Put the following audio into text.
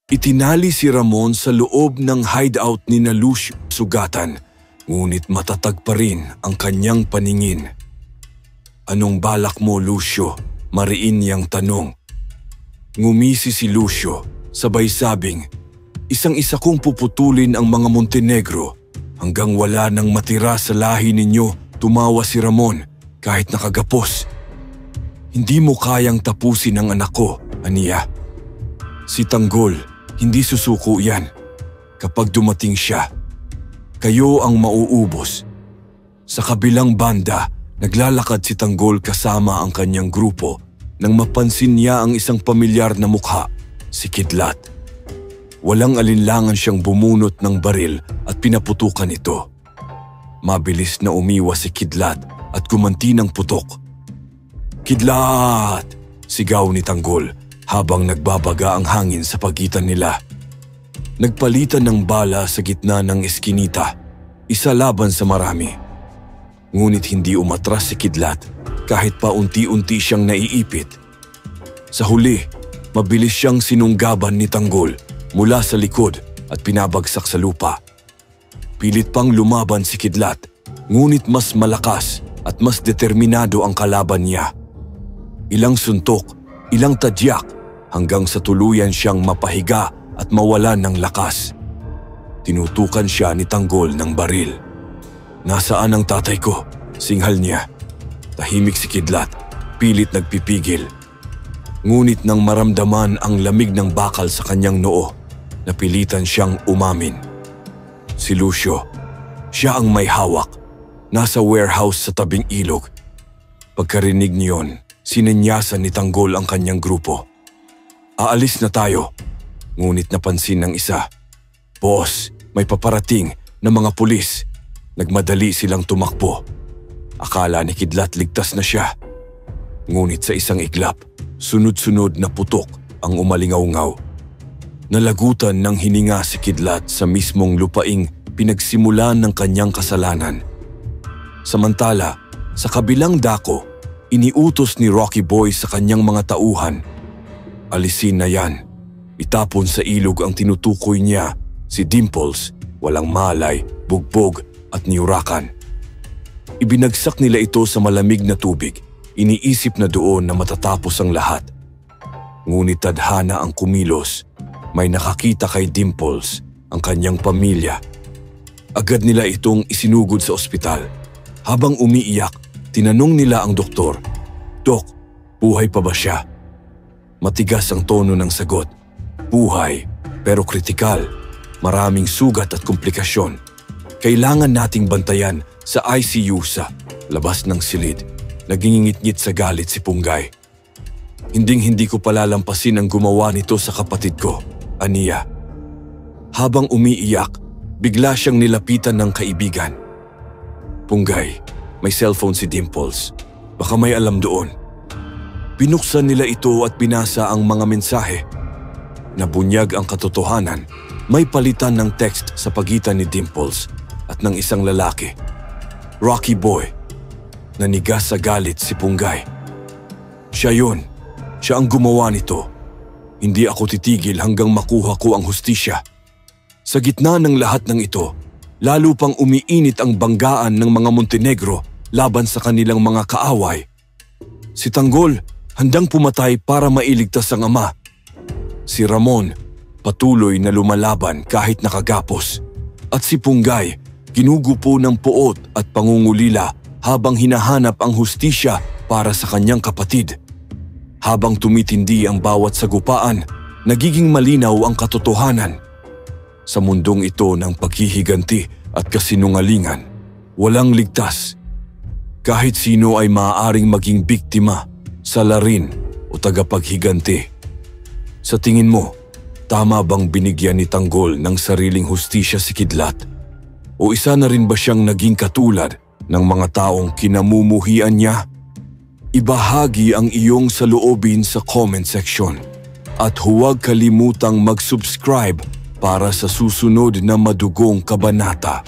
Itinali si Ramon sa loob ng hideout ni na Lucio sugatan, ngunit matatag pa rin ang kanyang paningin. "Anong balak mo, Lucio?" Mariin niyang tanong. Ngumisi si Lucio, sabay sabing, "Isang-isa kong puputulin ang mga Montenegro hanggang wala nang matira sa lahi ninyo." Tumawa si Ramon kahit nakagapos. "Hindi mo kayang tapusin ang anak ko, aniya. Si Tanggol, hindi susuko yan. Kapag dumating siya, kayo ang mauubos." Sa kabilang banda, naglalakad si Tanggol kasama ang kanyang grupo nang mapansin niya ang isang pamilyar na mukha, si Kidlat. Walang alinlangan siyang bumunot ng baril at pinaputukan ito. Mabilis na umiwas si Kidlat at gumanti ng putok. "Kidlat!" sigaw ni Tanggol habang nagbabaga ang hangin sa pagitan nila. Nagpalitan ng bala sa gitna ng eskinita, isa laban sa marami. Ngunit hindi umatras si Kidlat kahit pa unti-unti siyang naiipit. Sa huli, mabilis siyang sinunggaban ni Tanggol mula sa likod at pinabagsak sa lupa. Pilit pang lumaban si Kidlat, ngunit mas malakas at mas determinado ang kalaban niya. Ilang suntok, ilang tadyak, hanggang sa tuluyan siyang mapahiga at mawalan ng lakas. Tinutukan siya ni Tanggol ng baril. "Nasaan ang tatay ko?" singhal niya. Tahimik si Kidlat, pilit nagpipigil. Ngunit nang maramdaman ang lamig ng bakal sa kanyang noo, napilitan siyang umamin. Si Lucio, siya ang may hawak. Nasa warehouse sa tabing ilog. Pagkarinig niyon, sinenyasan ni Tanggol ang kanyang grupo. "Aalis na tayo." Ngunit napansin ng isa, "Boss, may paparating na mga pulis." Nagmadali silang tumakbo. Akala ni Kidlat ligtas na siya. Ngunit sa isang iglap, sunod-sunod na putok ang umalingaw-ngaw. Nalagutan ng hininga si Kidlat sa mismong lupaing pinagsimulan ng kanyang kasalanan. Samantala, sa kabilang dako, iniutos ni Rocky Boy sa kanyang mga tauhan. "Alisin na yan." Itapon sa ilog ang tinutukoy niya, si Dimples, walang malay, bugbog at niurakan. Ibinagsak nila ito sa malamig na tubig. Iniisip na doon na matatapos ang lahat. Ngunit tadhana ang kumilos. May nakakita kay Dimples, ang kanyang pamilya. Agad nila itong isinugod sa ospital. Habang umiiyak, tinanong nila ang doktor, "Dok, buhay pa ba siya?" Matigas ang tono ng sagot. "Buhay, pero kritikal. Maraming sugat at komplikasyon. Kailangan nating bantayan sa ICU sa labas ng silid." Nagingingit-ngit sa galit si Punggay. Hinding-hindi ko palalampasin ang gumawa nito sa kapatid ko, aniya. Habang umiiyak, bigla siyang nilapitan ng kaibigan. "Punggay, may cellphone si Dimples. Baka may alam doon." Binuksan nila ito at binasa ang mga mensahe. Nabunyag ang katotohanan. May palitan ng text sa pagitan ni Dimples at ng isang lalaki. Rocky Boy. Nanigas sa galit si Punggay. "Siya yun. Siya ang gumawa nito. Hindi ako titigil hanggang makuha ko ang hustisya." Sa gitna ng lahat ng ito, lalo pang umiinit ang banggaan ng mga Montenegro laban sa kanilang mga kaaway. Si Tanggol, handang pumatay para mailigtas ang ama. Si Ramon, patuloy na lumalaban kahit nakagapos. At si Punggay, ginugupo ng puot at pangungulila habang hinahanap ang hustisya para sa kanyang kapatid. Habang tumitindi ang bawat sagupaan, nagiging malinaw ang katotohanan. Sa mundong ito ng paghihiganti at kasinungalingan, walang ligtas. Kahit sino ay maaaring maging biktima, salarin o tagapaghiganti. Sa tingin mo, tama bang binigyan ni Tanggol ng sariling hustisya si Kidlat? O isa na rin ba siyang naging katulad ng mga taong kinamumuhian niya? Ibahagi ang iyong saloobin sa comment section at huwag kalimutang mag-subscribe para sa susunod na madugong kabanata.